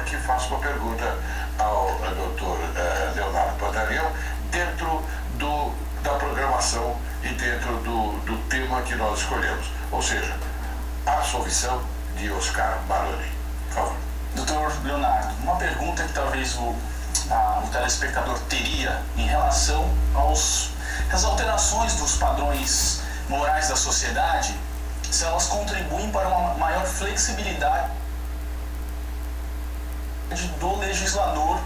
que faço uma pergunta ao doutor Leonardo Pantaleão dentro da programação e dentro do tema que nós escolhemos, ou seja, a absolvição de Oscar Maroni. Por favor. Doutor Leonardo, uma pergunta que talvez o telespectador teria em relação às alterações dos padrões morais da sociedade, se elas contribuem para uma maior flexibilidade do legislador,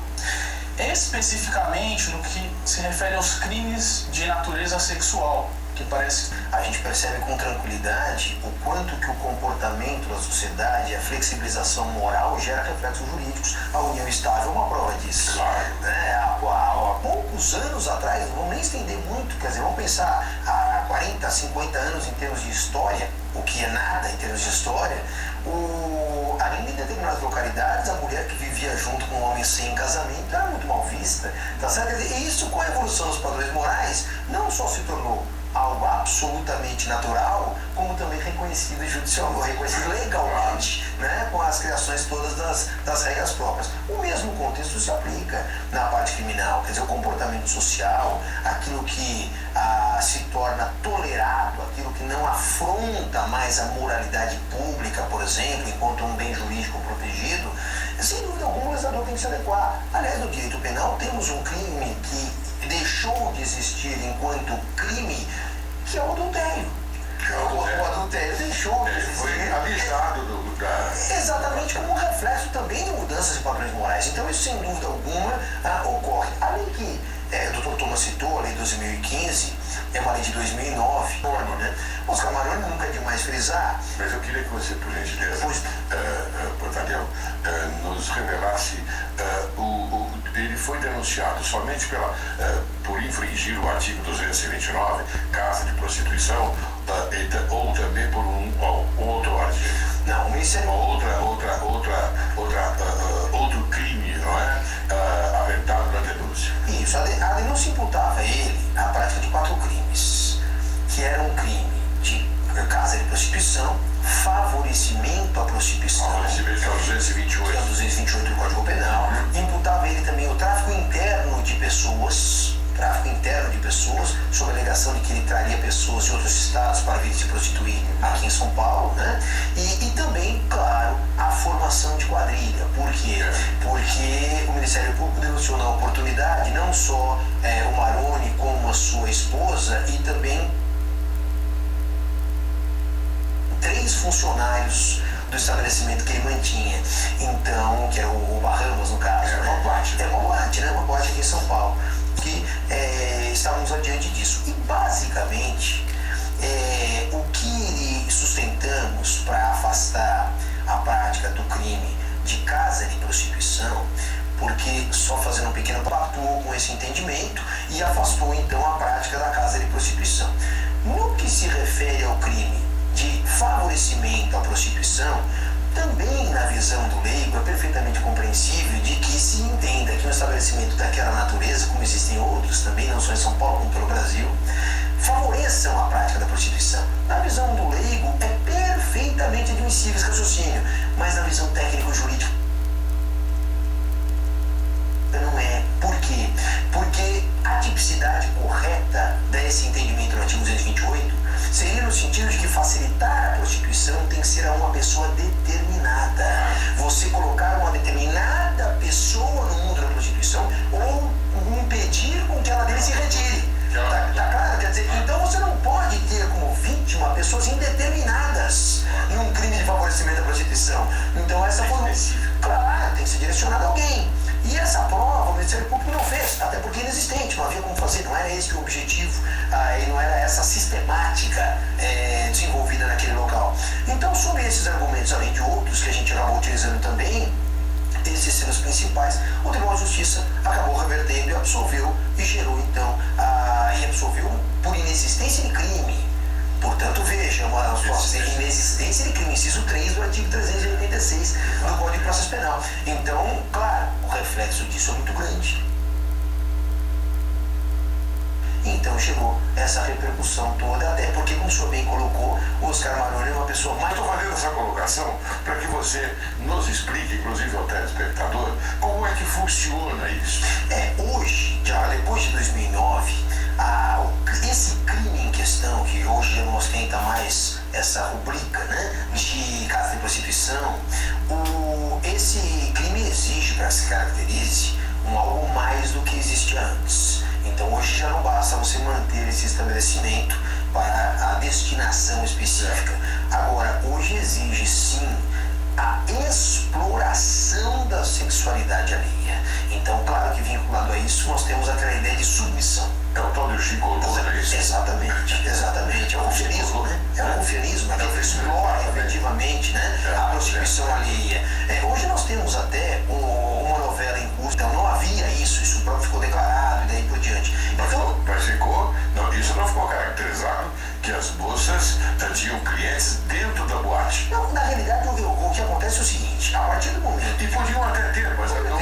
especificamente no que se refere aos crimes de natureza sexual, que parece... A gente percebe com tranquilidade o quanto que o comportamento da sociedade, a flexibilização moral gera reflexos jurídicos. A união estável é uma prova disso. Claro. Há poucos anos atrás, não vamos nem estender muito, quer dizer, vamos pensar há 40, 50 anos em termos de história, o que é nada em termos de história, ainda em determinadas localidades, a mulher que vivia junto com um homem sem casamento era muito mal vista. Tá certo? E isso, com a evolução dos padrões morais, não só se tornou algo absolutamente natural, como também reconhecido judicialmente, reconhecido legalmente, né, com as criações todas das regras próprias. O mesmo contexto se aplica na parte criminal, quer dizer, o comportamento social, aquilo que se torna tolerado, aquilo que não afronta mais a moralidade pública, por exemplo, enquanto um bem jurídico protegido, sem dúvida alguma o legislador tem que se adequar. Aliás, no direito penal temos um crime que deixou de existir enquanto crime, que é o adultério. O adultério deixou de existir. Foi avisado Exatamente, como um reflexo também de mudanças de padrões morais. Então isso, sem dúvida alguma, ocorre. Além que, o Dr. Thomas citou, a lei de 2015, é uma lei de 2009, né? Oscar Maroni nunca é demais frisar. Mas eu queria que você, por gentileza, Pantaleão, nos revelasse ele foi denunciado somente por infringir o artigo 229, casa de prostituição, ou também por um outro artigo? Não, o Ministério... Outro crime, não é? Aventado na denúncia. Isso, a denúncia imputava a ele a prática de 4 crimes, que era um crime de casa de prostituição, favorecimento à prostituição, Favorecimento ao 228. que é o 228 do Código Penal, imputava a ele também o tráfico interno de pessoas, sob a alegação de que ele traria pessoas de outros estados para vir se prostituir aqui em São Paulo, né? E também, claro, a formação de quadrilha. Por quê? Porque o Ministério Público denunciou na oportunidade não só o Maroni como a sua esposa e também 3 funcionários do estabelecimento que ele mantinha. Então, que era o Bahamas, no caso. Era uma boate. Era uma boate, né? Uma boate aqui em São Paulo. Que estávamos adiante disso. E, basicamente, o que sustentamos para afastar a prática do crime de casa de prostituição, porque só fazendo um pequeno atuou com esse entendimento e afastou, então, a prática da casa de prostituição. No que se refere ao crime de favorecimento à prostituição, também na visão do leigo é perfeitamente compreensível de que se entenda que um estabelecimento daquela natureza, como existem outros também, não só em São Paulo como pelo Brasil, favoreçam a prática da prostituição. Na visão do leigo é perfeitamente admissível esse raciocínio, mas na visão técnico-jurídica não é. Por quê? Porque a tipicidade correta desse entendimento no artigo 228 seria no sentido de que facilitar a prostituição tem que ser a uma pessoa determinada. Você colocar uma determinada pessoa no mundo da prostituição ou impedir com que ela dele se retire. Tá claro? Quer dizer, então você não pode ter como vítima pessoas indeterminadas num crime de favorecimento à prostituição. Então essa foi... Claro, tem que ser direcionado a alguém. E essa prova o Ministério Público não fez, até porque é inexistente, não havia como fazer, não era esse o objetivo, e não era essa sistemática desenvolvida naquele local. Então, sobre esses argumentos, além de outros que a gente acabou utilizando também, esses sendo os principais, o Tribunal de Justiça acabou revertendo e absolveu, e gerou então, e absolveu por inexistência de crime. Portanto, veja, uma inexistência de crime, inciso 3 do artigo 386 do Código de Processo Penal. Então, claro, o reflexo disso é muito grande. Então chegou essa repercussão toda, até porque, como o senhor bem colocou, o Oscar Maroni é uma pessoa mais... Estou fazendo essa colocação para que você nos explique, inclusive ao telespectador, como é que funciona isso. Hoje, já depois de 2009, esse crime em questão, que hoje já não ostenta mais essa rubrica, né, de casa de prostituição, esse crime exige, para que se caracterize, algo mais do que existia antes. Então hoje já não basta você manter esse estabelecimento para a destinação específica. Agora, hoje exige sim a exploração da sexualidade alheia. Então, claro que vinculado a isso, nós temos aquela ideia de submissão. É o tal de gigolô, é isso? Exatamente. É o confianismo, né? É o confianismo, aquele que explora efetivamente, né, a prostituição alheia. Hoje nós temos até uma novela em curso, então não havia isso próprio ficou declarado e daí por diante. Então, Mas ficou, não, isso não ficou caracterizado que as moças tinham clientes dentro da boate. não, na realidade, o que acontece é o seguinte, a partir do momento... E podiam até ter, mas não.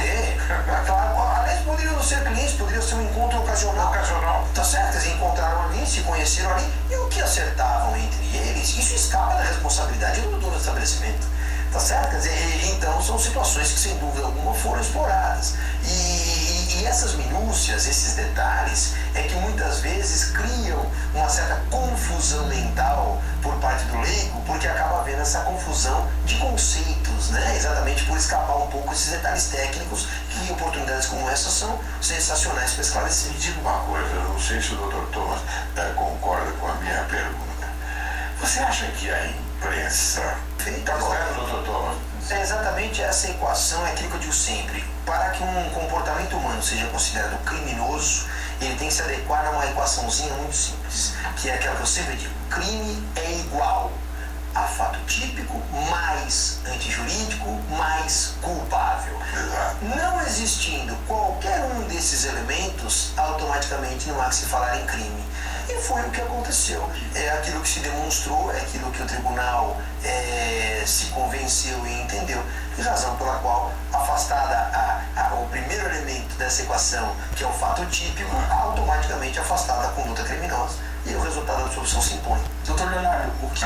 Claro, aliás, poderiam não ser clientes, poderia ser um encontro ocasional. Tá certo? Eles encontraram ali, se conheceram ali, e o que acertavam entre eles, isso escapa da responsabilidade do dono do estabelecimento. Tá certo? Quer dizer, então são situações que sem dúvida alguma foram exploradas. E essas minúcias, esses detalhes, é que muitas vezes criam uma certa confusão mental por parte do leigo, porque acaba havendo essa confusão de conceitos, né? Exatamente por escapar um pouco esses detalhes técnicos, que oportunidades como essas são sensacionais para esclarecer. Me diga uma coisa, eu não sei se o Dr. Thomas concorda com a minha pergunta. Você acha que a imprensa... Está correto, Dr. Thomas? É exatamente essa equação, é aquilo que eu digo sempre. Para que um comportamento humano seja considerado criminoso, ele tem que se adequar a uma equaçãozinha muito simples, que é aquela que eu sempre digo: crime é igual a fato típico mais antijurídico mais culpável. Não existindo qualquer um desses elementos, automaticamente não há que se falar em crime. E foi o que aconteceu. É aquilo que se demonstrou, é aquilo que o tribunal se convenceu e entendeu, e razão pela qual, afastada o primeiro elemento dessa equação, que é o fato típico, automaticamente afastada a conduta criminosa, e o resultado da absolvição se impõe. Doutor Leonardo, o que